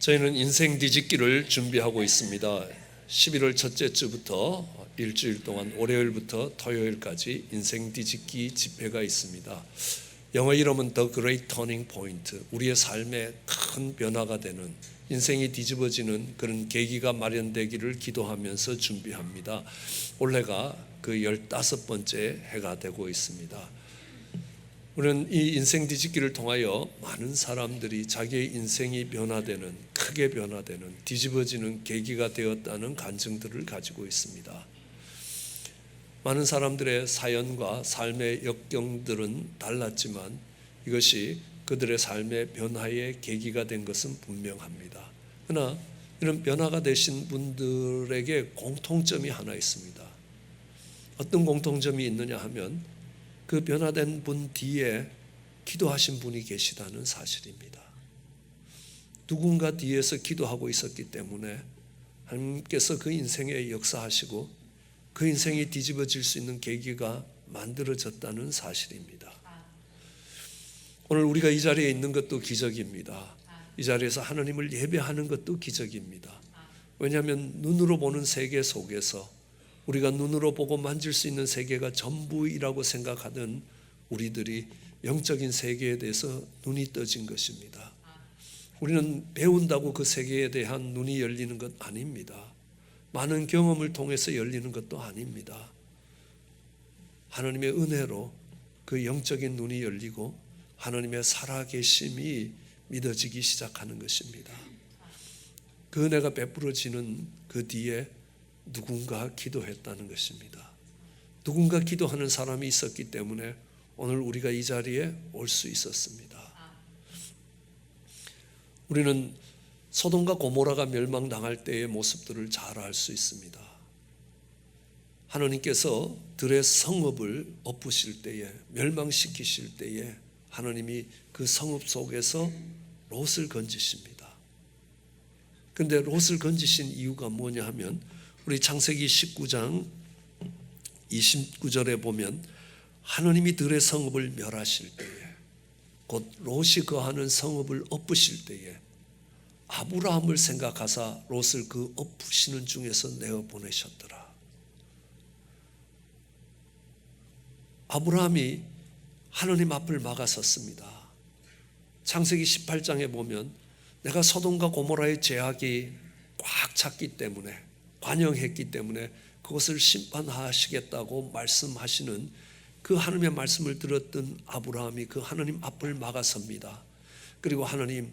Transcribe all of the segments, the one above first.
저희는 인생 뒤집기를 준비하고 있습니다. 11월 첫째 주부터 일주일 동안 월요일부터 토요일까지 인생 뒤집기 집회가 있습니다. 영어 이름은 The Great Turning Point, 우리의 삶에 큰 변화가 되는, 인생이 뒤집어지는 그런 계기가 마련되기를 기도하면서 준비합니다. 올해가 그 15번째 해가 되고 있습니다. 우리는 이 인생 뒤집기를 통하여 많은 사람들이 자기의 인생이 변화되는, 크게 변화되는, 뒤집어지는 계기가 되었다는 간증들을 가지고 있습니다. 많은 사람들의 사연과 삶의 역경들은 달랐지만 이것이 그들의 삶의 변화의 계기가 된 것은 분명합니다. 그러나 이런 변화가 되신 분들에게 공통점이 하나 있습니다. 어떤 공통점이 있느냐 하면 그 변화된 분 뒤에 기도하신 분이 계시다는 사실입니다. 누군가 뒤에서 기도하고 있었기 때문에 하나님께서 그 인생에 역사하시고 그 인생이 뒤집어질 수 있는 계기가 만들어졌다는 사실입니다. 오늘 우리가 이 자리에 있는 것도 기적입니다. 이 자리에서 하나님을 예배하는 것도 기적입니다. 왜냐하면 눈으로 보는 세계 속에서 우리가 눈으로 보고 만질 수 있는 세계가 전부이라고 생각하던 우리들이 영적인 세계에 대해서 눈이 떠진 것입니다. 우리는 배운다고 그 세계에 대한 눈이 열리는 것 아닙니다. 많은 경험을 통해서 열리는 것도 아닙니다. 하나님의 은혜로 그 영적인 눈이 열리고 하나님의 살아계심이 믿어지기 시작하는 것입니다. 그 은혜가 베풀어지는 그 뒤에 누군가 기도했다는 것입니다. 누군가 기도하는 사람이 있었기 때문에 오늘 우리가 이 자리에 올 수 있었습니다. 우리는 소돔과 고모라가 멸망당할 때의 모습들을 잘 알 수 있습니다. 하나님께서 들의 성읍을 엎으실 때에, 멸망시키실 때에 하나님이 그 성읍 속에서 롯을 건지십니다. 그런데 롯을 건지신 이유가 뭐냐 하면 우리 창세기 19장 29절에 보면 하나님이 들의 성읍을 멸하실 때에, 곧 롯이 거하는 성읍을 엎으실 때에 아브라함을 생각하사 롯을 그 엎으시는 중에서 내어보내셨더라. 아브라함이 하나님 앞을 막아섰습니다. 창세기 18장에 보면 내가 소돔과 고모라의 죄악이 꽉 찼기 때문에, 관영했기 때문에 그것을 심판하시겠다고 말씀하시는 그 하나님의 말씀을 들었던 아브라함이 그 하나님 앞을 막아섭니다. 그리고 하나님,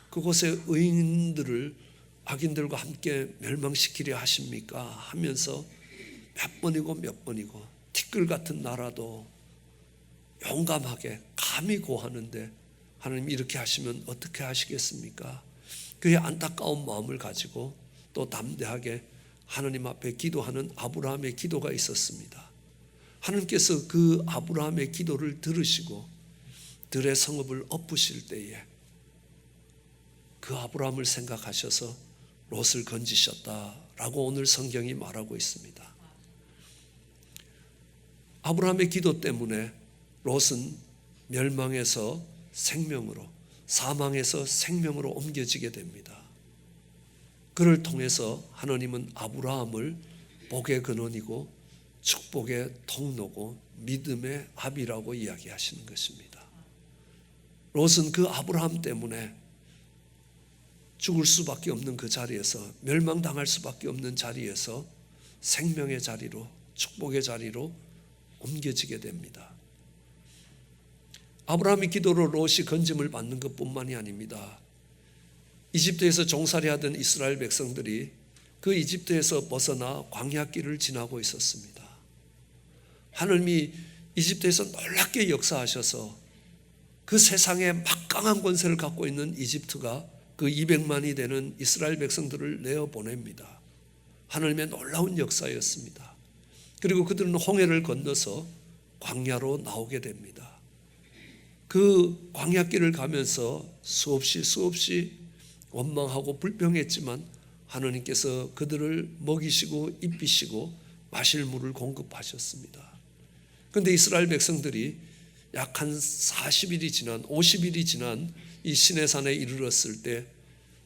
그곳의 의인들을 악인들과 함께 멸망시키려 하십니까? 하면서 몇 번이고 티끌 같은 나라도 용감하게 감히 고하는데 하나님 이렇게 하시면 어떻게 하시겠습니까? 그의 안타까운 마음을 가지고 또 담대하게 하나님 앞에 기도하는 아브라함의 기도가 있었습니다. 하나님께서 그 아브라함의 기도를 들으시고 들의 성읍을 엎으실 때에 그 아브라함을 생각하셔서 롯을 건지셨다라고 오늘 성경이 말하고 있습니다. 아브라함의 기도 때문에 롯은 멸망에서 생명으로, 사망에서 생명으로 옮겨지게 됩니다. 그를 통해서 하나님은 아브라함을 복의 근원이고 축복의 통로고 믿음의 아비라고 이야기하시는 것입니다. 롯은 그 아브라함 때문에 죽을 수밖에 없는 그 자리에서, 멸망당할 수밖에 없는 자리에서 생명의 자리로, 축복의 자리로 옮겨지게 됩니다. 아브라함의 기도로 롯이 건짐을 받는 것뿐만이 아닙니다. 이집트에서 종살이하던 이스라엘 백성들이 그 이집트에서 벗어나 광야길을 지나고 있었습니다. 하나님이 이집트에서 놀랍게 역사하셔서 그 세상에 막강한 권세를 갖고 있는 이집트가 그 200만이 되는 이스라엘 백성들을 내어보냅니다. 하나님의 놀라운 역사였습니다. 그리고 그들은 홍해를 건너서 광야로 나오게 됩니다. 그 광야길을 가면서 수없이 원망하고 불평했지만 하나님께서 그들을 먹이시고 입히시고 마실 물을 공급하셨습니다. 그런데 이스라엘 백성들이 약 한 40일이 지난 50일이 지난 이 시내산에 이르렀을 때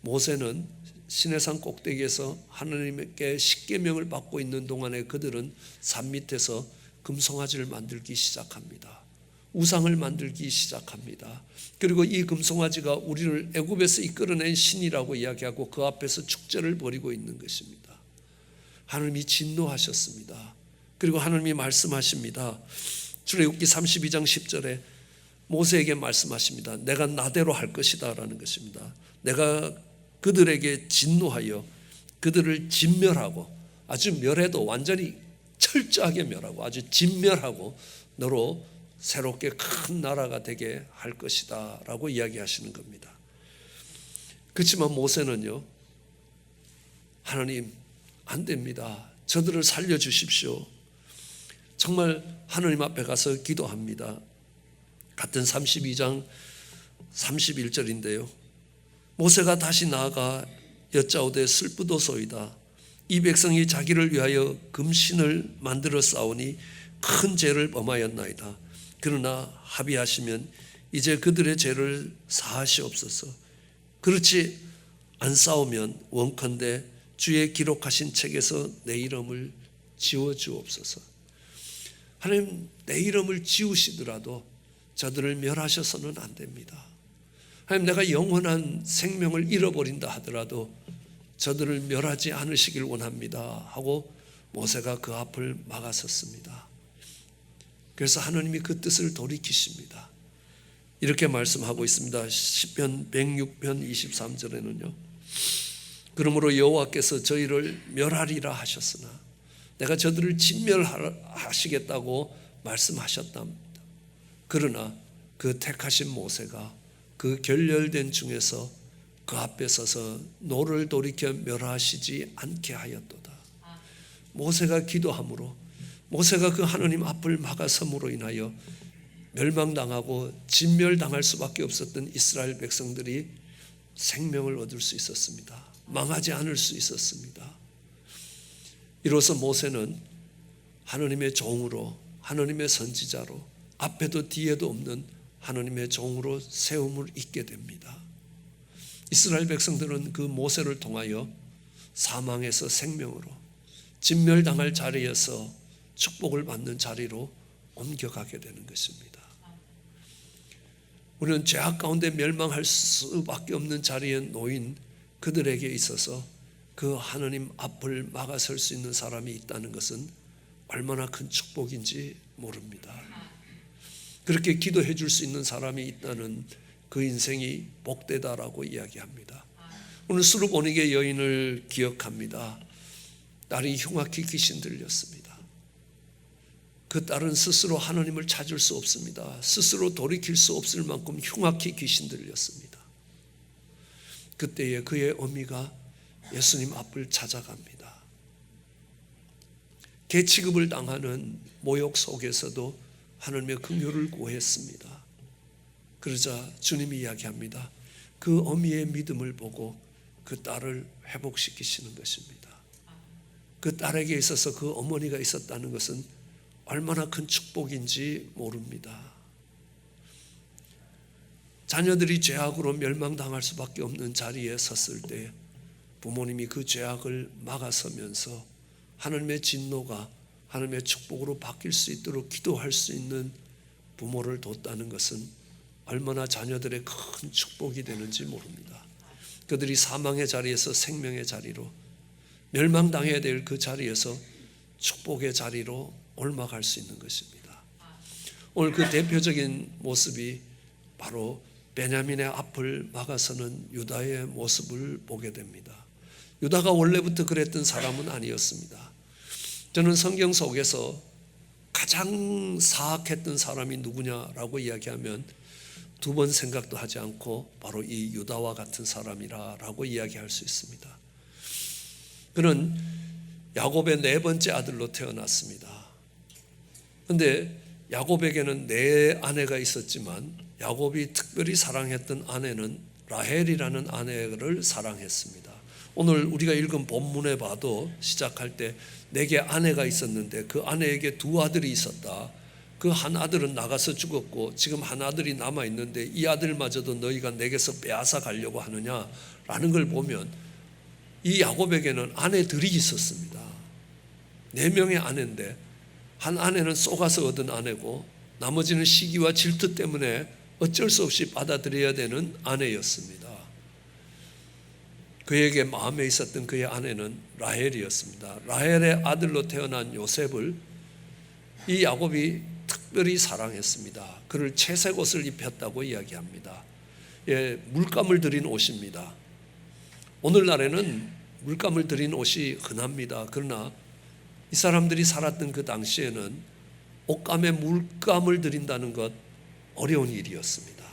모세는 시내산 꼭대기에서 하나님께 십계명을 받고 있는 동안에 그들은 산 밑에서 금송아지를 만들기 시작합니다. 우상을 만들기 시작합니다. 그리고 이 금송아지가 우리를 애굽에서 이끌어낸 신이라고 이야기하고 그 앞에서 축제를 벌이고 있는 것입니다. 하나님이 진노하셨습니다. 그리고 하나님이 말씀하십니다. 출애굽기 32장 10절에 모세에게 말씀하십니다. 내가 나대로 할 것이다 라는 것입니다. 내가 그들에게 진노하여 그들을 진멸하고, 아주 멸해도 완전히 철저하게 멸하고 아주 진멸하고 너로 새롭게 큰 나라가 되게 할 것이다 라고 이야기하시는 겁니다. 그렇지만 모세는요, 하나님 안 됩니다. 저들을 살려주십시오. 정말 하나님 앞에 가서 기도합니다. 같은 32장 31절인데요. 모세가 다시 나아가 여짜오되 슬프도소이다. 이 백성이 자기를 위하여 금신을 만들어 싸우니 큰 죄를 범하였나이다. 그러나 합의하시면 이제 그들의 죄를 사하시옵소서. 그렇지 안 싸우면 원컨대 주의 기록하신 책에서 내 이름을 지워주옵소서. 하나님, 내 이름을 지우시더라도 저들을 멸하셔서는 안 됩니다. 하나님, 내가 영원한 생명을 잃어버린다 하더라도 저들을 멸하지 않으시길 원합니다 하고 모세가 그 앞을 막았었습니다. 그래서 하나님이 그 뜻을 돌이키십니다. 이렇게 말씀하고 있습니다. 시편 106편 23절에는요. 그러므로 여호와께서 저희를 멸하리라 하셨으나 내가 저들을 진멸하시겠다고 말씀하셨답니다. 그러나 그 택하신 모세가 그 결렬된 중에서 그 앞에 서서 노를 돌이켜 멸하시지 않게 하였도다. 모세가 기도함으로, 모세가 그 하나님 앞을 막아섬으로 인하여 멸망당하고 진멸당할 수밖에 없었던 이스라엘 백성들이 생명을 얻을 수 있었습니다. 망하지 않을 수 있었습니다. 이로써 모세는 하나님의 종으로, 하나님의 선지자로, 앞에도 뒤에도 없는 하나님의 종으로 세움을 입게 됩니다. 이스라엘 백성들은 그 모세를 통하여 사망에서 생명으로, 진멸당할 자리에서 축복을 받는 자리로 옮겨가게 되는 것입니다. 우리는 죄악 가운데 멸망할 수밖에 없는 자리에 놓인 그들에게 있어서 그 하나님 앞을 막아설 수 있는 사람이 있다는 것은 얼마나 큰 축복인지 모릅니다. 그렇게 기도해 줄 수 있는 사람이 있다는 그 인생이 복되다라고 이야기합니다. 오늘 수르보니게 여인을 기억합니다. 딸이 흉악히 귀신 들렸습니다. 그 딸은 스스로 하나님을 찾을 수 없습니다. 스스로 돌이킬 수 없을 만큼 흉악히 귀신 들렸습니다. 그때에 그의 어미가 예수님 앞을 찾아갑니다. 개취급을 당하는 모욕 속에서도 하나님의 긍휼을 구했습니다. 그러자 주님이 이야기합니다. 그 어미의 믿음을 보고 그 딸을 회복시키시는 것입니다. 그 딸에게 있어서 그 어머니가 있었다는 것은 얼마나 큰 축복인지 모릅니다. 자녀들이 죄악으로 멸망당할 수밖에 없는 자리에 섰을 때 부모님이 그 죄악을 막아서면서 하나님의 진노가 하나님의 축복으로 바뀔 수 있도록 기도할 수 있는 부모를 뒀다는 것은 얼마나 자녀들의 큰 축복이 되는지 모릅니다. 그들이 사망의 자리에서 생명의 자리로, 멸망당해야 될 그 자리에서 축복의 자리로 옮아갈 수 있는 것입니다. 오늘 그 대표적인 모습이 바로 베냐민의 앞을 막아서는 유다의 모습을 보게 됩니다. 유다가 원래부터 그랬던 사람은 아니었습니다. 저는 성경 속에서 가장 사악했던 사람이 누구냐라고 이야기하면 두 번 생각도 하지 않고 바로 이 유다와 같은 사람이라고 이야기할 수 있습니다. 그는 야곱의 네 번째 아들로 태어났습니다. 그런데 야곱에게는 네 아내가 있었지만 야곱이 특별히 사랑했던 아내는 라헬이라는 아내를 사랑했습니다. 오늘 우리가 읽은 본문에 봐도 시작할 때 내게 아내가 있었는데 그 아내에게 두 아들이 있었다. 그 한 아들은 나가서 죽었고 지금 한 아들이 남아있는데 이 아들마저도 너희가 내게서 빼앗아 가려고 하느냐 라는 걸 보면 이 야곱에게는 아내들이 있었습니다. 4명의 아내인데 한 아내는 쏘가서 얻은 아내고 나머지는 시기와 질투 때문에 어쩔 수 없이 받아들여야 되는 아내였습니다. 그에게 마음에 있었던 그의 아내는 라헬이었습니다. 라헬의 아들로 태어난 요셉을 이 야곱이 특별히 사랑했습니다. 그를 채색 옷을 입혔다고 이야기합니다. 물감을 들인 옷입니다. 오늘날에는 물감을 들인 옷이 흔합니다. 그러나 이 사람들이 살았던 그 당시에는 옷감에 물감을 들인다는 것 어려운 일이었습니다.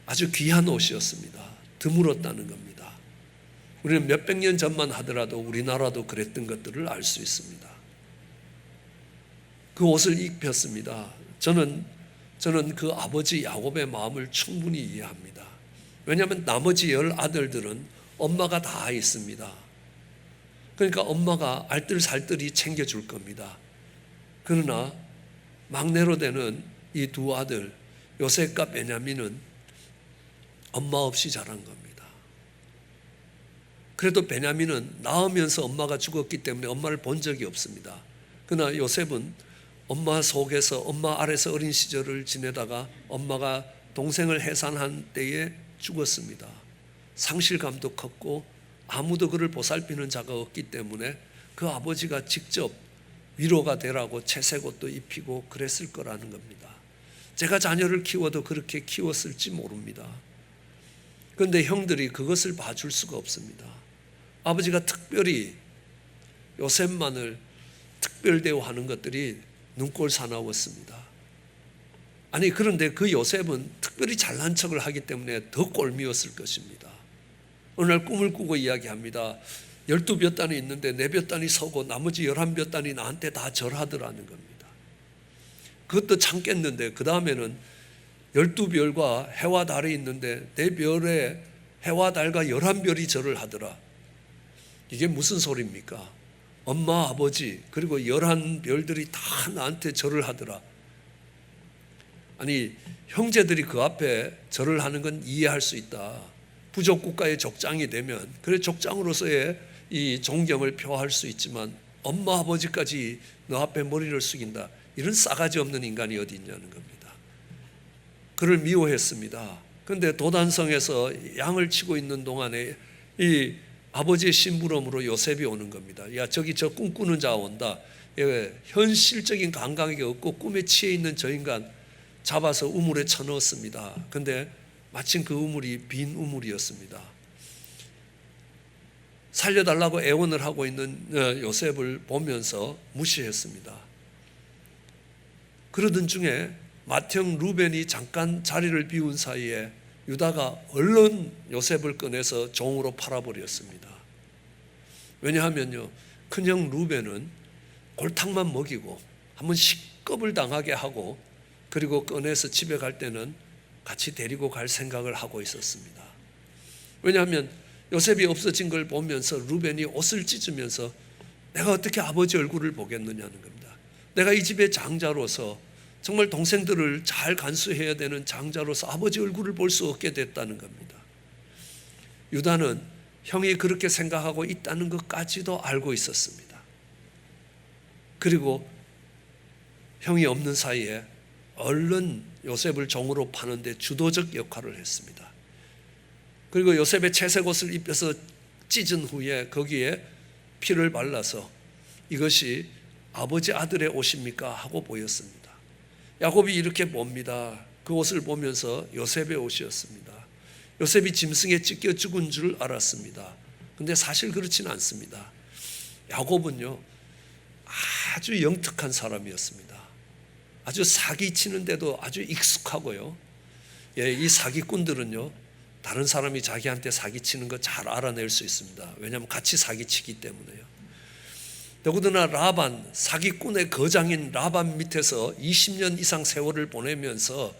아주 귀한 옷이었습니다. 드물었다는 겁니다. 우리는 몇백 년 전만 하더라도 우리나라도 그랬던 것들을 알 수 있습니다. 그 옷을 입혔습니다. 저는 그 아버지 야곱의 마음을 충분히 이해합니다. 왜냐하면 나머지 10아들들은 엄마가 다 있습니다. 그러니까 엄마가 알뜰살뜰히 챙겨줄 겁니다. 그러나 막내로 되는 이 2 아들 요셉과 베냐민은 엄마 없이 자란 겁니다. 그래도 베냐민은 낳으면서 엄마가 죽었기 때문에 엄마를 본 적이 없습니다. 그러나 요셉은 엄마 속에서 엄마 아래서 어린 시절을 지내다가 엄마가 동생을 해산한 때에 죽었습니다. 상실감도 컸고 아무도 그를 보살피는 자가 없기 때문에 그 아버지가 직접 위로가 되라고 채색옷도 입히고 그랬을 거라는 겁니다. 제가 자녀를 키워도 그렇게 키웠을지 모릅니다. 그런데 형들이 그것을 봐줄 수가 없습니다. 아버지가 특별히 요셉만을 특별 대우하는 것들이 눈꼴 사나웠습니다. 아니 그런데 그 요셉은 특별히 잘난 척을 하기 때문에 더 꼴미웠을 것입니다. 어느 날 꿈을 꾸고 이야기합니다. 12볕단이 있는데 4볕단이 서고 나머지 11볕단이 나한테 다 절하더라는 겁니다. 그것도 참겠는데 그 다음에는 12별과 해와 달이 있는데 4별에 해와 달과 11별이 절을 하더라. 이게 무슨 소리입니까? 엄마 아버지 그리고 11별들이 다 나한테 절을 하더라. 아니 형제들이 그 앞에 절을 하는 건 이해할 수 있다. 부족 국가의 족장이 되면 그래 족장으로서의 이 존경을 표할 수 있지만 엄마 아버지까지 너 앞에 머리를 숙인다. 이런 싸가지 없는 인간이 어디 있냐는 겁니다. 그를 미워했습니다. 그런데 도단성에서 양을 치고 있는 동안에 이 아버지의 심부름으로 요셉이 오는 겁니다. 야 저기 저 꿈꾸는 자 온다. 현실적인 감각이 없고 꿈에 취해 있는 저 인간 잡아서 우물에 쳐넣었습니다. 그런데 마침 그 우물이 빈 우물이었습니다. 살려달라고 애원을 하고 있는 요셉을 보면서 무시했습니다. 그러던 중에 맏형 루벤이 잠깐 자리를 비운 사이에 유다가 얼른 요셉을 꺼내서 종으로 팔아버렸습니다. 왜냐하면요 큰형 루벤은 골탕만 먹이고 한번 식겁을 당하게 하고 그리고 꺼내서 집에 갈 때는 같이 데리고 갈 생각을 하고 있었습니다. 왜냐하면 요셉이 없어진 걸 보면서 루벤이 옷을 찢으면서 내가 어떻게 아버지 얼굴을 보겠느냐는 겁니다. 내가 이 집의 장자로서 정말 동생들을 잘 간수해야 되는 장자로서 아버지 얼굴을 볼 수 없게 됐다는 겁니다. 유다는 형이 그렇게 생각하고 있다는 것까지도 알고 있었습니다. 그리고 형이 없는 사이에 얼른 요셉을 종으로 파는데 주도적 역할을 했습니다. 그리고 요셉의 채색 옷을 입혀서 찢은 후에 거기에 피를 발라서 이것이 아버지 아들의 옷입니까? 하고 보였습니다. 야곱이 이렇게 봅니다. 그 옷을 보면서 요셉의 옷이었습니다. 요셉이 짐승에 찢겨 죽은 줄 알았습니다. 그런데 사실 그렇지는 않습니다. 야곱은요 아주 영특한 사람이었습니다. 아주 사기치는데도 아주 익숙하고요. 이 사기꾼들은요 다른 사람이 자기한테 사기치는 거 잘 알아낼 수 있습니다. 왜냐하면 같이 사기치기 때문에요. 더구나 라반, 사기꾼의 거장인 라반 밑에서 20년 이상 세월을 보내면서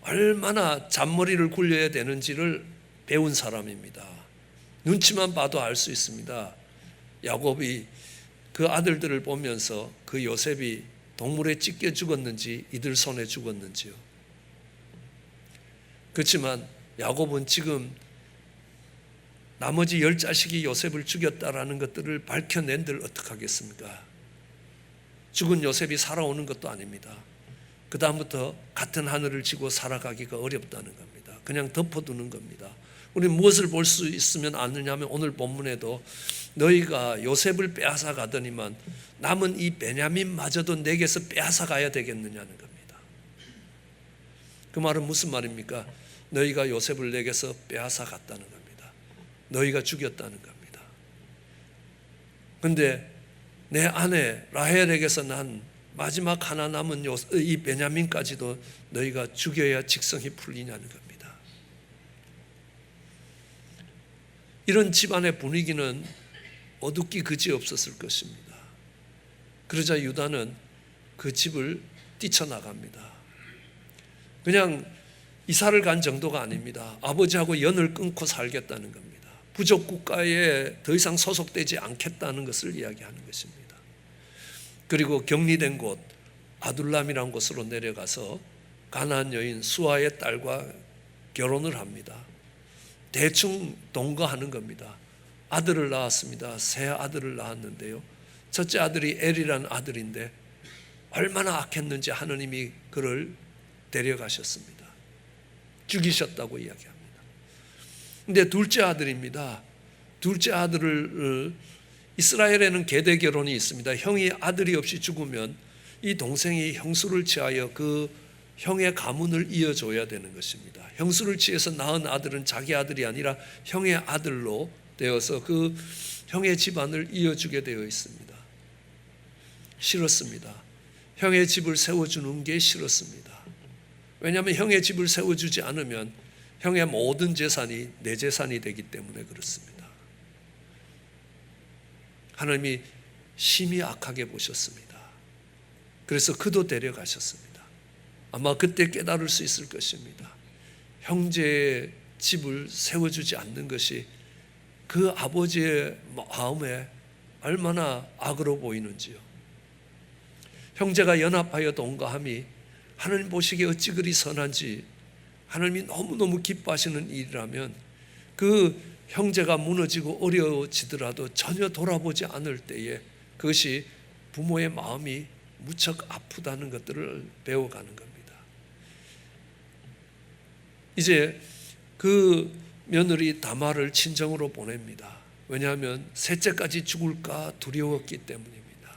얼마나 잔머리를 굴려야 되는지를 배운 사람입니다. 눈치만 봐도 알 수 있습니다. 야곱이 그 아들들을 보면서 그 요셉이 동물에 찢겨 죽었는지 이들 손에 죽었는지요. 그렇지만 야곱은 지금 나머지 10자식이 요셉을 죽였다라는 것들을 밝혀낸들 어떡하겠습니까? 죽은 요셉이 살아오는 것도 아닙니다. 그 다음부터 같은 하늘을 지고 살아가기가 어렵다는 겁니다. 그냥 덮어두는 겁니다. 우리 무엇을 볼 수 있으면 아느냐면 오늘 본문에도 너희가 요셉을 빼앗아 가더니만 남은 이 베냐민마저도 내게서 빼앗아 가야 되겠느냐는 겁니다. 그 말은 무슨 말입니까? 너희가 요셉을 내게서 빼앗아 갔다는 겁니다. 너희가 죽였다는 겁니다. 그런데 내 아내 라헬에게서 난 마지막 하나 남은 이 베냐민까지도 너희가 죽여야 직성이 풀리냐는 겁니다. 이런 집안의 분위기는 어둡기 그지없었을 것입니다. 그러자 유다는 그 집을 뛰쳐나갑니다. 그냥 이사를 간 정도가 아닙니다. 아버지하고 연을 끊고 살겠다는 겁니다. 부족 국가에 더 이상 소속되지 않겠다는 것을 이야기하는 것입니다. 그리고 격리된 곳 아둘람이라는 곳으로 내려가서 가나안 여인 수아의 딸과 결혼을 합니다. 대충 동거하는 겁니다. 아들을 낳았습니다. 새 아들을 낳았는데요, 첫째 아들이 엘이라는 아들인데 얼마나 악했는지 하느님이 그를 데려가셨습니다. 죽이셨다고 이야기합니다. 근데 둘째 아들입니다. 둘째 아들을 이스라엘에는 계대 결혼이 있습니다. 형이 아들이 없이 죽으면 이 동생이 형수를 취하여 그 형의 가문을 이어줘야 되는 것입니다. 형수를 취해서 낳은 아들은 자기 아들이 아니라 형의 아들로 되어서 그 형의 집안을 이어주게 되어 있습니다. 싫었습니다. 형의 집을 세워주는 게 싫었습니다. 왜냐하면 형의 집을 세워주지 않으면 형의 모든 재산이 내 재산이 되기 때문에 그렇습니다. 하나님이 심히 악하게 보셨습니다. 그래서 그도 데려가셨습니다. 아마 그때 깨달을 수 있을 것입니다. 형제의 집을 세워주지 않는 것이 그 아버지의 마음에 얼마나 악으로 보이는지요. 형제가 연합하여 동거함이 하나님 보시기에 어찌 그리 선한지 하나님이 너무너무 기뻐하시는 일이라면 그 형제가 무너지고 어려워지더라도 전혀 돌아보지 않을 때에 그것이 부모의 마음이 무척 아프다는 것들을 배워가는 겁니다. 이제 그 며느리 다말을 친정으로 보냅니다. 왜냐하면 셋째까지 죽을까 두려웠기 때문입니다.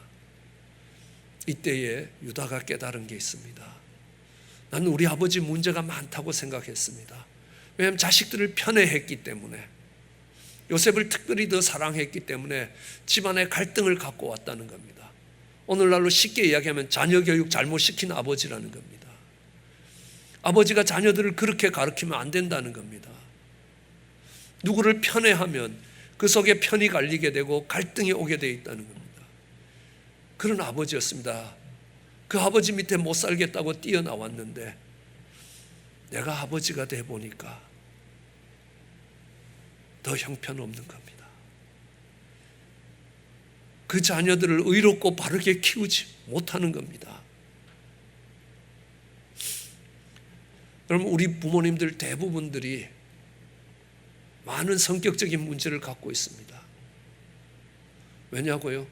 이때에 유다가 깨달은 게 있습니다. 나는 우리 아버지 문제가 많다고 생각했습니다. 왜냐하면 자식들을 편애했기 때문에, 요셉을 특별히 더 사랑했기 때문에 집안에 갈등을 갖고 왔다는 겁니다. 오늘날로 쉽게 이야기하면 자녀 교육 잘못시킨 아버지라는 겁니다. 아버지가 자녀들을 그렇게 가르치면 안 된다는 겁니다. 누구를 편애하면 그 속에 편이 갈리게 되고 갈등이 오게 되어 있다는 겁니다. 그런 아버지였습니다. 그 아버지 밑에 못 살겠다고 뛰어나왔는데 내가 아버지가 돼 보니까 더 형편없는 겁니다. 그 자녀들을 의롭고 바르게 키우지 못하는 겁니다. 여러분, 우리 부모님들 대부분들이 많은 성격적인 문제를 갖고 있습니다. 왜냐고요?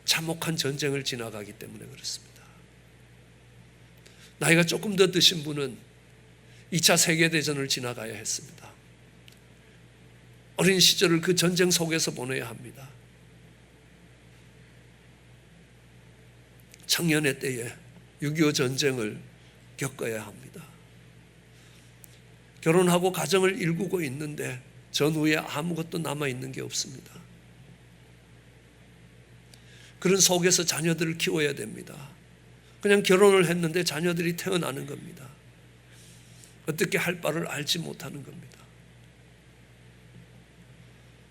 참혹한 전쟁을 지나가기 때문에 그렇습니다. 나이가 조금 더 드신 분은 2차 세계대전을 지나가야 했습니다. 어린 시절을 그 전쟁 속에서 보내야 합니다. 청년의 때에 6.25 전쟁을 겪어야 합니다. 결혼하고 가정을 일구고 있는데 전후에 아무것도 남아있는 게 없습니다. 그런 속에서 자녀들을 키워야 됩니다. 그냥 결혼을 했는데 자녀들이 태어나는 겁니다. 어떻게 할 바를 알지 못하는 겁니다.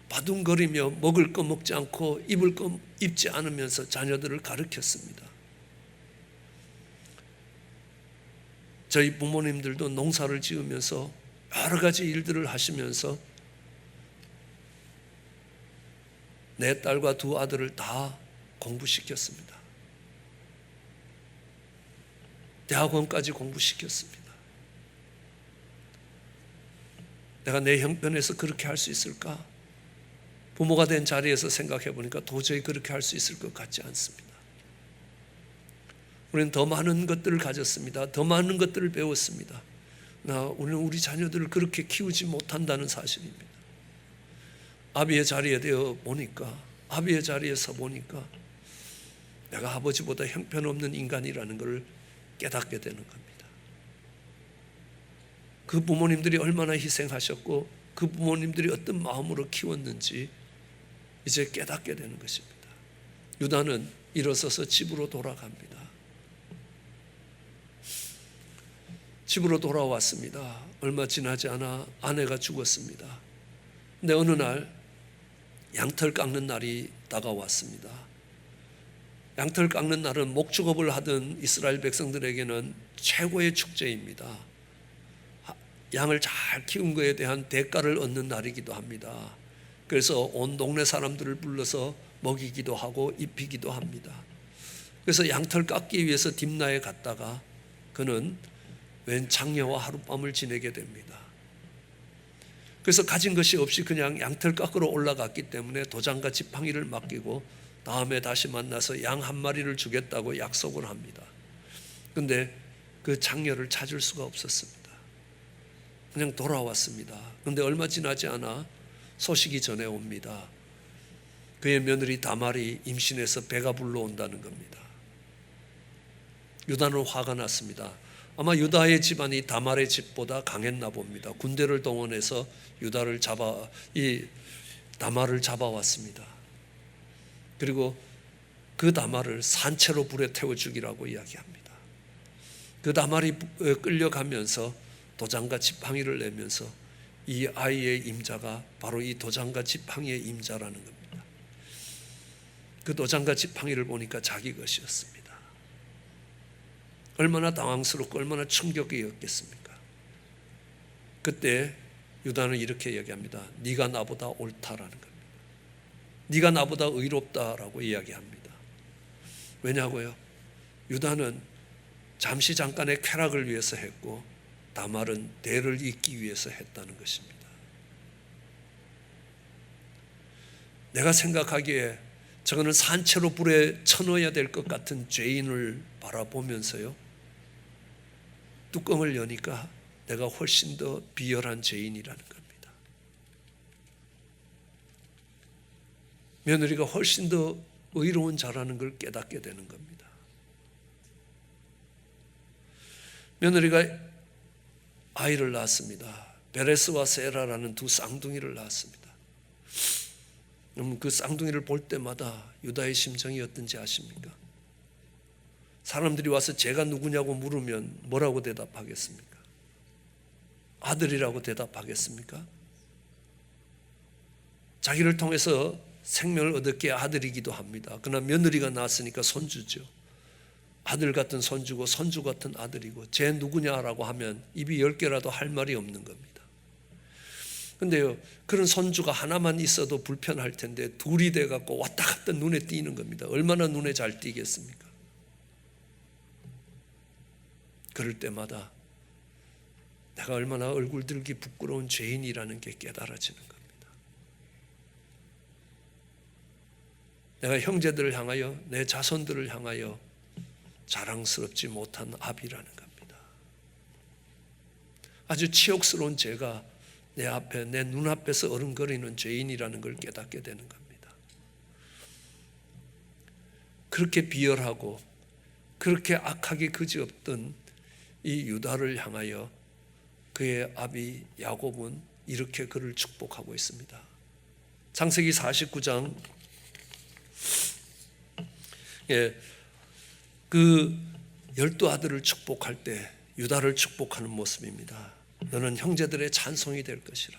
바둥거리며 먹을 거 먹지 않고 입을 거 입지 않으면서 자녀들을 가르쳤습니다. 저희 부모님들도 농사를 지으면서 여러 가지 일들을 하시면서 내 딸과 두 아들을 다 공부시켰습니다. 대학원까지 공부시켰습니다. 내가 내 형편에서 그렇게 할 수 있을까? 부모가 된 자리에서 생각해 보니까 도저히 그렇게 할 수 있을 것 같지 않습니다. 우리는 더 많은 것들을 가졌습니다. 더 많은 것들을 배웠습니다. 우리는 우리 자녀들을 그렇게 키우지 못한다는 사실입니다. 아비의 자리에 되어 보니까, 아비의 자리에서 보니까 내가 아버지보다 형편없는 인간이라는 것을 깨닫게 되는 겁니다. 그 부모님들이 얼마나 희생하셨고 그 부모님들이 어떤 마음으로 키웠는지 이제 깨닫게 되는 것입니다. 유다는 일어서서 집으로 돌아갑니다. 집으로 돌아왔습니다. 얼마 지나지 않아 아내가 죽었습니다. 근데 어느 날 양털 깎는 날이 다가왔습니다. 양털 깎는 날은 목축업을 하던 이스라엘 백성들에게는 최고의 축제입니다. 양을 잘 키운 것에 대한 대가를 얻는 날이기도 합니다. 그래서 온 동네 사람들을 불러서 먹이기도 하고 입히기도 합니다. 그래서 양털 깎기 위해서 딥나에 갔다가 그는 웬 장녀와 하룻밤을 지내게 됩니다. 그래서 가진 것이 없이 그냥 양털 깎으러 올라갔기 때문에 도장과 지팡이를 맡기고 다음에 다시 만나서 양 한 마리를 주겠다고 약속을 합니다. 그런데 그 장녀를 찾을 수가 없었습니다. 그냥 돌아왔습니다. 그런데 얼마 지나지 않아 소식이 전해옵니다. 그의 며느리 다말이 임신해서 배가 불러온다는 겁니다. 유다는 화가 났습니다. 아마 유다의 집안이 다말의 집보다 강했나 봅니다. 군대를 동원해서 유다를 이 다말을 잡아왔습니다. 그리고 그 다말을 산채로 불에 태워 죽이라고 이야기합니다. 그 다말이 끌려가면서 도장과 지팡이를 내면서 이 아이의 임자가 바로 이 도장과 지팡이의 임자라는 겁니다. 그 도장과 지팡이를 보니까 자기 것이었습니다. 얼마나 당황스럽고 얼마나 충격이었겠습니까? 그때 유다는 이렇게 얘기합니다. 네가 나보다 옳다라는 겁니다. 네가 나보다 의롭다라고 이야기합니다. 왜냐고요? 유다는 잠시 잠깐의 쾌락을 위해서 했고 다말은 대를 잇기 위해서 했다는 것입니다. 내가 생각하기에 저거는 산채로 불에 쳐넣어야 될 것 같은 죄인을 바라보면서요, 뚜껑을 여니까 내가 훨씬 더 비열한 죄인이라는 겁니다. 며느리가 훨씬 더 의로운 자라는 걸 깨닫게 되는 겁니다. 며느리가 아이를 낳았습니다. 베레스와 세라라는 두 쌍둥이를 낳았습니다. 그 쌍둥이를 볼 때마다 유다의 심정이 어떤지 아십니까? 사람들이 와서 제가 누구냐고 물으면 뭐라고 대답하겠습니까? 아들이라고 대답하겠습니까? 자기를 통해서 생명을 얻었기에 아들이기도 합니다. 그러나 며느리가 낳았으니까 손주죠. 아들 같은 손주고 손주 같은 아들이고 쟤 누구냐라고 하면 입이 10개라도 할 말이 없는 겁니다. 그런데요, 그런 손주가 하나만 있어도 불편할 텐데 둘이 돼갖고 왔다 갔다 눈에 띄는 겁니다. 얼마나 눈에 잘 띄겠습니까? 그럴 때마다 내가 얼마나 얼굴 들기 부끄러운 죄인이라는 게 깨달아지는 겁니다. 내가 형제들을 향하여 내 자손들을 향하여 자랑스럽지 못한 아비라는 겁니다. 아주 치욕스러운 죄가 내 앞에, 내 눈앞에서 어른거리는 죄인이라는 걸 깨닫게 되는 겁니다. 그렇게 비열하고 그렇게 악하게 그지없던 이 유다를 향하여 그의 아비 야곱은 이렇게 그를 축복하고 있습니다. 창세기 49장 그 12아들을 축복할 때 유다를 축복하는 모습입니다. 너는 형제들의 찬송이 될 것이라.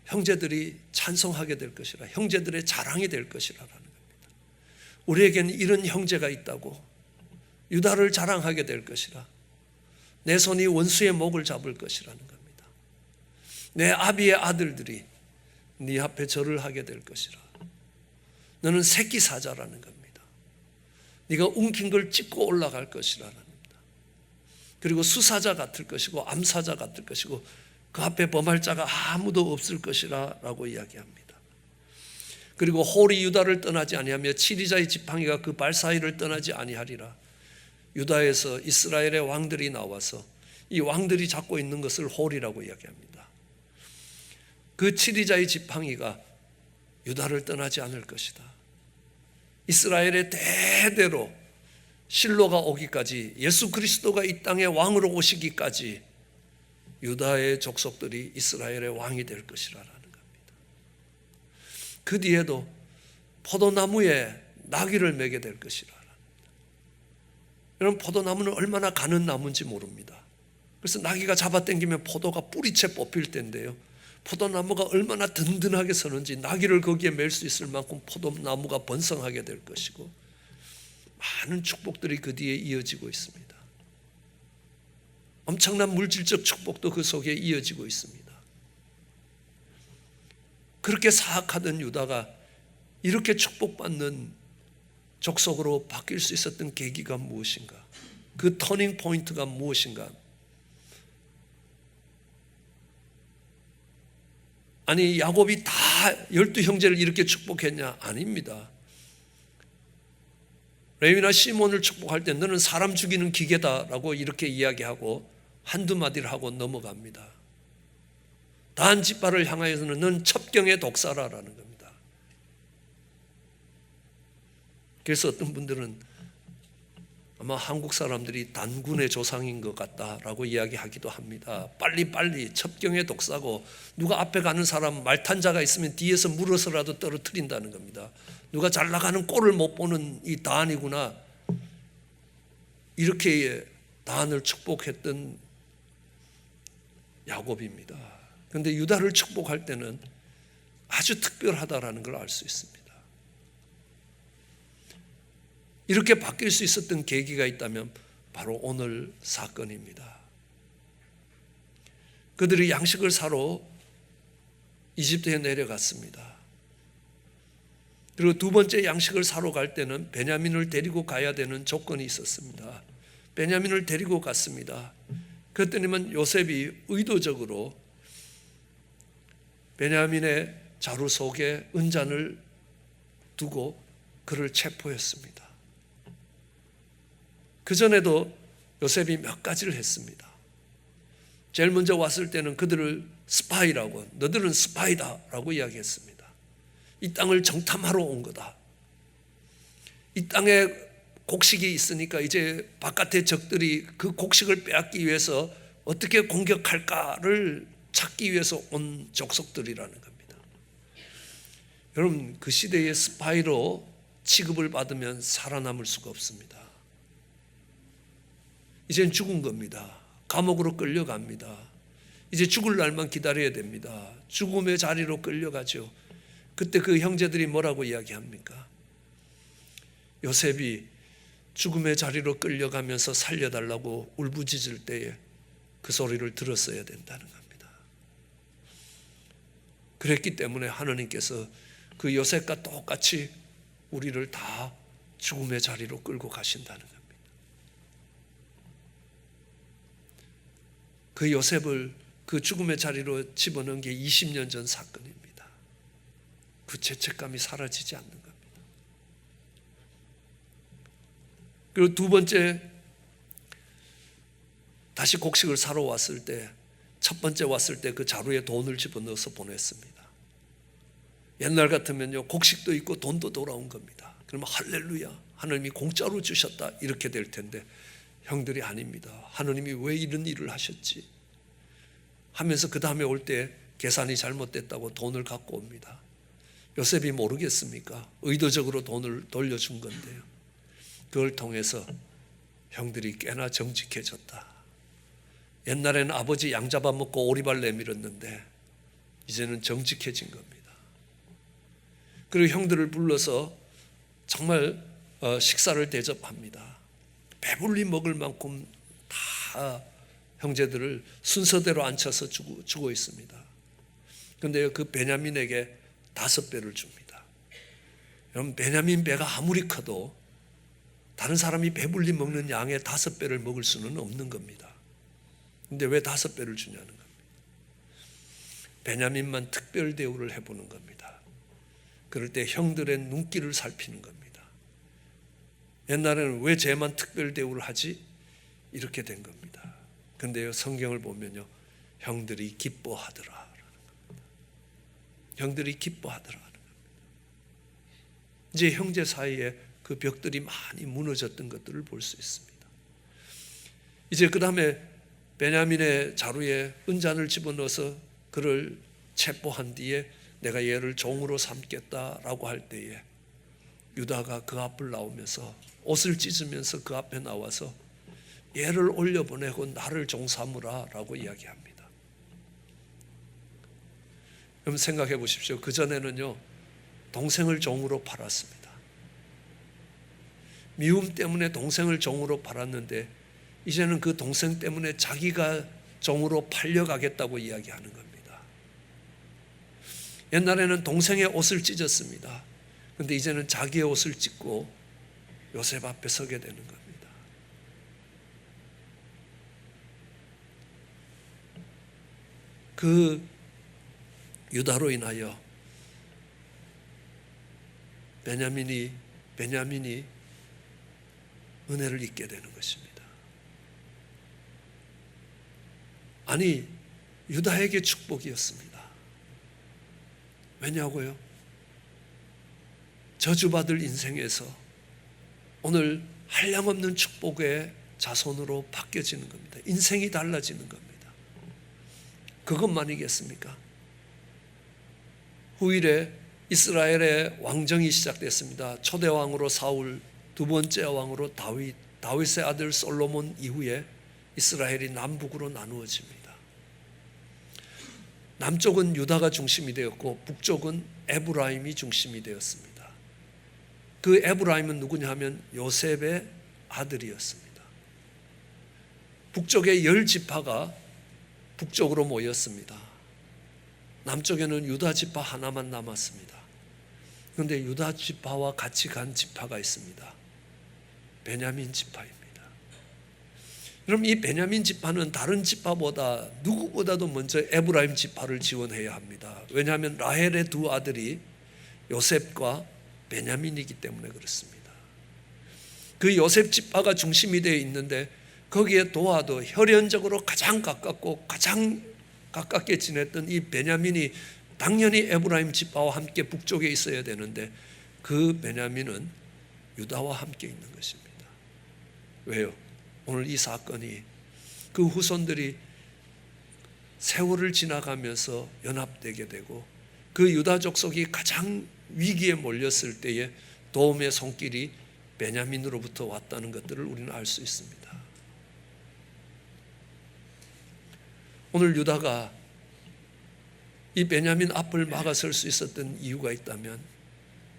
형제들이 찬송하게 될 것이라. 형제들의 자랑이 될 것이라라는 겁니다. 우리에게는 이런 형제가 있다고. 유다를 자랑하게 될 것이라. 내 손이 원수의 목을 잡을 것이라는 겁니다. 내 아비의 아들들이 네 앞에 절을 하게 될 것이라. 너는 새끼 사자라는 겁니다. 네가 움킨 걸 찢고 올라갈 것이라는 겁니다. 그리고 수사자 같을 것이고 암사자 같을 것이고 그 앞에 범할 자가 아무도 없을 것이라 라고 이야기합니다. 그리고 홀이 유다를 떠나지 아니하며 치리자의 지팡이가 그 발 사이를 떠나지 아니하리라. 유다에서 이스라엘의 왕들이 나와서 이 왕들이 잡고 있는 것을 홀이라고 이야기합니다. 그 치리자의 지팡이가 유다를 떠나지 않을 것이다. 이스라엘의 대대로 실로가 오기까지, 예수 그리스도가 이 땅에 왕으로 오시기까지 유다의 족속들이 이스라엘의 왕이 될 것이라는 겁니다. 그 뒤에도 포도나무에 나귀를 매게 될 것이라. 여러분, 포도나무는 얼마나 가는 나무인지 모릅니다. 그래서 나귀가 잡아당기면 포도가 뿌리채 뽑힐 텐데요, 포도나무가 얼마나 든든하게 서는지 나귀를 거기에 맬 수 있을 만큼 포도나무가 번성하게 될 것이고, 많은 축복들이 그 뒤에 이어지고 있습니다. 엄청난 물질적 축복도 그 속에 이어지고 있습니다. 그렇게 사악하던 유다가 이렇게 축복받는 족속으로 바뀔 수 있었던 계기가 무엇인가? 그 터닝 포인트가 무엇인가? 아니, 야곱이 다 12형제를 이렇게 축복했냐? 아닙니다. 레위나 시몬을 축복할 때 너는 사람 죽이는 기계다라고 이렇게 이야기하고 한두 마디를 하고 넘어갑니다. 단 지파를 향하여서는 넌 첩경의 독사라라는 겁니다. 그래서 어떤 분들은 아마 한국 사람들이 단군의 조상인 것 같다라고 이야기하기도 합니다. 빨리 첩경의 독사고, 누가 앞에 가는 사람 말탄자가 있으면 뒤에서 물어서라도 떨어뜨린다는 겁니다. 누가 잘 나가는 꼴을 못 보는 이 단이구나, 이렇게 단을 축복했던 야곱입니다. 그런데 유다를 축복할 때는 아주 특별하다라는 걸 알 수 있습니다. 이렇게 바뀔 수 있었던 계기가 있다면 바로 오늘 사건입니다. 그들이 양식을 사러 이집트에 내려갔습니다. 그리고 두 번째 양식을 사러 갈 때는 베냐민을 데리고 가야 되는 조건이 있었습니다. 베냐민을 데리고 갔습니다. 그랬더니만 요셉이 의도적으로 베냐민의 자루 속에 은잔을 두고 그를 체포했습니다. 그전에도 요셉이 몇 가지를 했습니다. 제일 먼저 왔을 때는 그들을 스파이라고, 너들은 스파이다라고 이야기했습니다. 이 땅을 정탐하러 온 거다. 이 땅에 곡식이 있으니까 이제 바깥의 적들이 그 곡식을 빼앗기 위해서 어떻게 공격할까를 찾기 위해서 온 족속들이라는 겁니다. 여러분, 그 시대의 스파이로 취급을 받으면 살아남을 수가 없습니다. 이젠 죽은 겁니다. 감옥으로 끌려갑니다. 이제 죽을 날만 기다려야 됩니다. 죽음의 자리로 끌려가죠. 그때 그 형제들이 뭐라고 이야기합니까? 요셉이 죽음의 자리로 끌려가면서 살려달라고 울부짖을 때에 그 소리를 들었어야 된다는 겁니다. 그랬기 때문에 하나님께서 그 요셉과 똑같이 우리를 다 죽음의 자리로 끌고 가신다는 겁니다. 그 요셉을 그 죽음의 자리로 집어넣은 게 20년 전 사건입니다. 그 죄책감이 사라지지 않는 겁니다. 그리고 두 번째, 다시 곡식을 사러 왔을 때, 첫 번째 왔을 때 그 자루에 돈을 집어넣어서 보냈습니다. 옛날 같으면요, 곡식도 있고 돈도 돌아온 겁니다. 그러면 할렐루야, 하나님이 공짜로 주셨다, 이렇게 될 텐데, 형들이 아닙니다. 하나님이 왜 이런 일을 하셨지? 하면서 그 다음에 올 때 계산이 잘못됐다고 돈을 갖고 옵니다. 요셉이 모르겠습니까? 의도적으로 돈을 돌려준 건데요. 그걸 통해서 형들이 꽤나 정직해졌다. 옛날에는 아버지 양 잡아먹고 오리발 내밀었는데 이제는 정직해진 겁니다. 그리고 형들을 불러서 정말 식사를 대접합니다. 배불리 먹을 만큼 다 형제들을 순서대로 앉혀서 주고 있습니다. 그런데 그 베냐민에게 5배를 줍니다. 여러분, 베냐민 배가 아무리 커도 다른 사람이 배불리 먹는 양의 5배를 먹을 수는 없는 겁니다. 그런데 왜 5배를 주냐는 겁니다. 베냐민만 특별 대우를 해보는 겁니다. 그럴 때 형들의 눈길을 살피는 겁니다. 옛날에는 왜 쟤만 특별 대우를 하지? 이렇게 된 겁니다. 그런데요, 성경을 보면요, 형들이 기뻐하더라. 형들이 기뻐하더라. 이제 형제 사이에 그 벽들이 많이 무너졌던 것들을 볼 수 있습니다. 이제 그 다음에 베냐민의 자루에 은잔을 집어넣어서 그를 체포한 뒤에 내가 얘를 종으로 삼겠다라고 할 때에 유다가 그 앞을 나오면서 옷을 찢으면서 그 앞에 나와서 얘를 올려보내고 나를 종 삼으라 라고 이야기합니다. 그럼 생각해 보십시오. 그전에는요, 동생을 종으로 팔았습니다. 미움 때문에 동생을 종으로 팔았는데 이제는 그 동생 때문에 자기가 종으로 팔려가겠다고 이야기하는 겁니다. 옛날에는 동생의 옷을 찢었습니다. 그런데 이제는 자기의 옷을 찢고 요셉 앞에 서게 되는 겁니다. 그 유다로 인하여 베냐민이 은혜를 잊게 되는 것입니다. 아니, 유다에게 축복이었습니다. 왜냐고요? 저주받을 인생에서 오늘 한량없는 축복의 자손으로 바뀌어지는 겁니다. 인생이 달라지는 겁니다. 그것만이겠습니까? 후일에 이스라엘의 왕정이 시작됐습니다. 초대 왕으로 사울, 두 번째 왕으로 다윗, 다윗의 아들 솔로몬 이후에 이스라엘이 남북으로 나누어집니다. 남쪽은 유다가 중심이 되었고 북쪽은 에브라임이 중심이 되었습니다. 그 에브라임은 누구냐 하면 요셉의 아들이었습니다. 북쪽의 10지파가 북쪽으로 모였습니다. 남쪽에는 유다 지파 하나만 남았습니다. 그런데 유다 지파와 같이 간 지파가 있습니다. 베냐민 지파입니다. 그럼 이 베냐민 지파는 다른 지파보다 누구보다도 먼저 에브라임 지파를 지원해야 합니다. 왜냐하면 라헬의 두 아들이 요셉과 베냐민이기 때문에 그렇습니다. 그 요셉 지파가 중심이 되어 있는데 거기에 도와도 혈연적으로 가장 가깝고 가장 가깝게 지냈던 이 베냐민이 당연히 에브라임 지파와 함께 북쪽에 있어야 되는데 그 베냐민은 유다와 함께 있는 것입니다. 왜요? 오늘 이 사건이 그 후손들이 세월을 지나가면서 연합되게 되고 그 유다 족속이 가장 위기에 몰렸을 때에 도움의 손길이 베냐민으로부터 왔다는 것들을 우리는 알 수 있습니다. 오늘 유다가 이 베냐민 앞을 막아설 수 있었던 이유가 있다면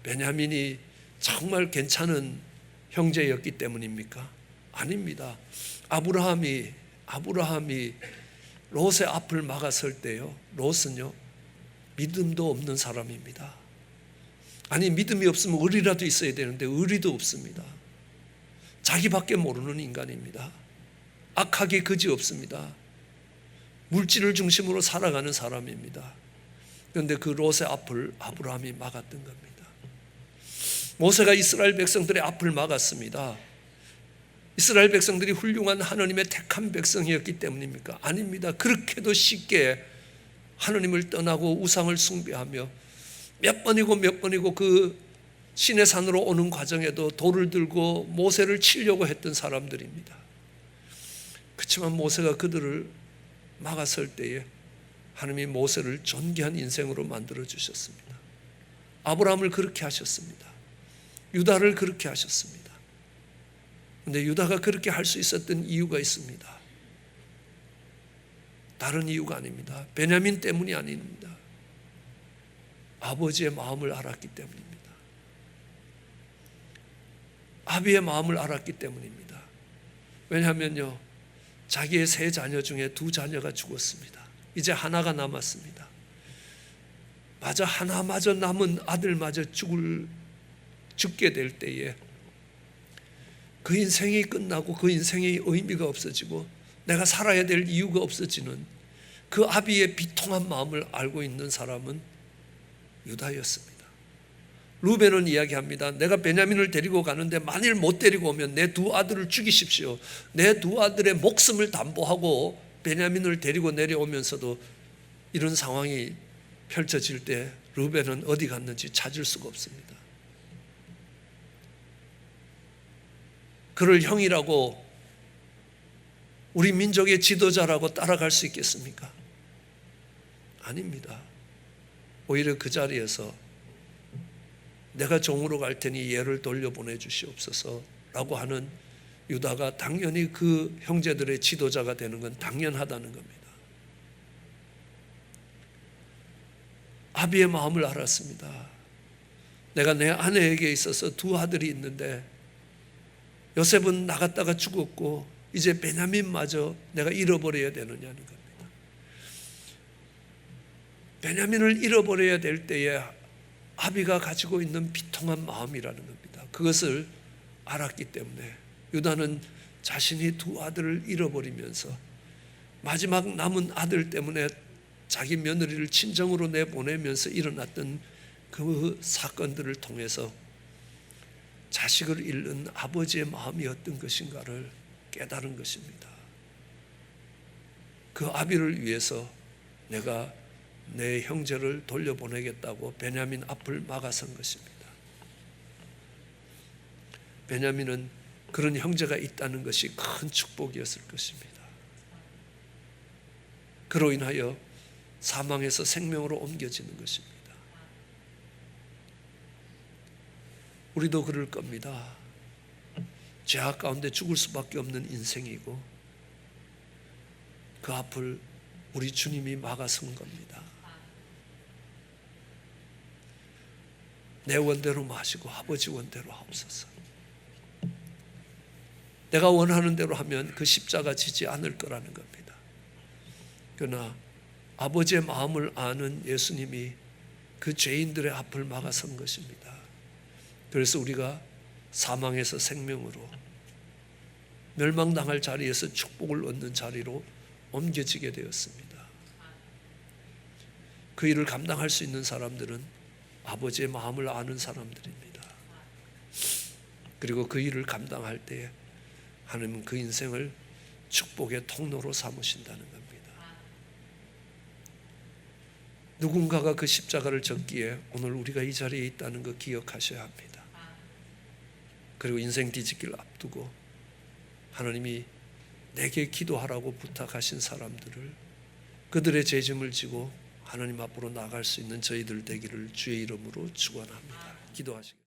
베냐민이 정말 괜찮은 형제였기 때문입니까? 아닙니다. 아브라함이 롯의 앞을 막아설 때요, 롯은요 믿음도 없는 사람입니다. 아니, 믿음이 없으면 의리라도 있어야 되는데 의리도 없습니다. 자기밖에 모르는 인간입니다. 악하기 그지 없습니다. 물질을 중심으로 살아가는 사람입니다. 그런데 그 롯의 앞을 아브라함이 막았던 겁니다. 모세가 이스라엘 백성들의 앞을 막았습니다. 이스라엘 백성들이 훌륭한 하나님의 택한 백성이었기 때문입니까? 아닙니다. 그렇게도 쉽게 하나님을 떠나고 우상을 숭배하며 몇 번이고 그 시내산으로 오는 과정에도 돌을 들고 모세를 치려고 했던 사람들입니다. 그렇지만 모세가 그들을 막아설 때에 하나님이 모세를 존귀한 인생으로 만들어 주셨습니다. 아브라함을 그렇게 하셨습니다. 유다를 그렇게 하셨습니다. 그런데 유다가 그렇게 할 수 있었던 이유가 있습니다. 다른 이유가 아닙니다. 베냐민 때문이 아닙니다. 아버지의 마음을 알았기 때문입니다. 아비의 마음을 알았기 때문입니다. 왜냐하면요, 자기의 세 자녀 중에 두 자녀가 죽었습니다. 이제 하나가 남았습니다. 하나마저 남은 아들마저 죽게 될 때에 그 인생이 끝나고 그 인생의 의미가 없어지고 내가 살아야 될 이유가 없어지는 그 아비의 비통한 마음을 알고 있는 사람은 유다였습니다. 루벤은 이야기합니다. 내가 베냐민을 데리고 가는데 만일 못 데리고 오면 내 두 아들을 죽이십시오. 내 두 아들의 목숨을 담보하고 베냐민을 데리고 내려오면서도 이런 상황이 펼쳐질 때 루벤은 어디 갔는지 찾을 수가 없습니다. 그를 형이라고, 우리 민족의 지도자라고 따라갈 수 있겠습니까? 아닙니다. 오히려 그 자리에서 내가 종으로 갈 테니 얘를 돌려보내 주시옵소서 라고 하는 유다가 당연히 그 형제들의 지도자가 되는 건 당연하다는 겁니다. 아비의 마음을 알았습니다. 내가 내 아내에게 있어서 두 아들이 있는데 요셉은 나갔다가 죽었고 이제 베냐민마저 내가 잃어버려야 되느냐는 겁니다. 베냐민을 잃어버려야 될 때에 아비가 가지고 있는 비통한 마음이라는 겁니다. 그것을 알았기 때문에 유다는 자신이 두 아들을 잃어버리면서 마지막 남은 아들 때문에 자기 며느리를 친정으로 내보내면서 일어났던 그 사건들을 통해서 자식을 잃는 아버지의 마음이 어떤 것인가를 깨달은 것입니다. 그 아비를 위해서 내가 내 형제를 돌려보내겠다고 베냐민 앞을 막아선 것입니다. 베냐민은 그런 형제가 있다는 것이 큰 축복이었을 것입니다. 그로 인하여 사망에서 생명으로 옮겨지는 것입니다. 우리도 그럴 겁니다. 죄악 가운데 죽을 수밖에 없는 인생이고 그 앞을 우리 주님이 막아선 겁니다. 내 원대로 마시고 아버지 원대로 하옵소서. 내가 원하는 대로 하면 그 십자가 지지 않을 거라는 겁니다. 그러나 아버지의 마음을 아는 예수님이 그 죄인들의 앞을 막아선 것입니다. 그래서 우리가 사망에서 생명으로, 멸망당할 자리에서 축복을 얻는 자리로 옮겨지게 되었습니다. 그 일을 감당할 수 있는 사람들은 아버지의 마음을 아는 사람들입니다. 그리고 그 일을 감당할 때 하나님은 그 인생을 축복의 통로로 삼으신다는 겁니다. 누군가가 그 십자가를 졌기에 오늘 우리가 이 자리에 있다는 거 기억하셔야 합니다. 그리고 인생 뒤집기를 앞두고 하나님이 내게 기도하라고 부탁하신 사람들을, 그들의 죄짐을 지고 하나님 앞으로 나갈 수 있는 저희들 되기를 주의 이름으로 축원합니다. 기도하시겠습니다.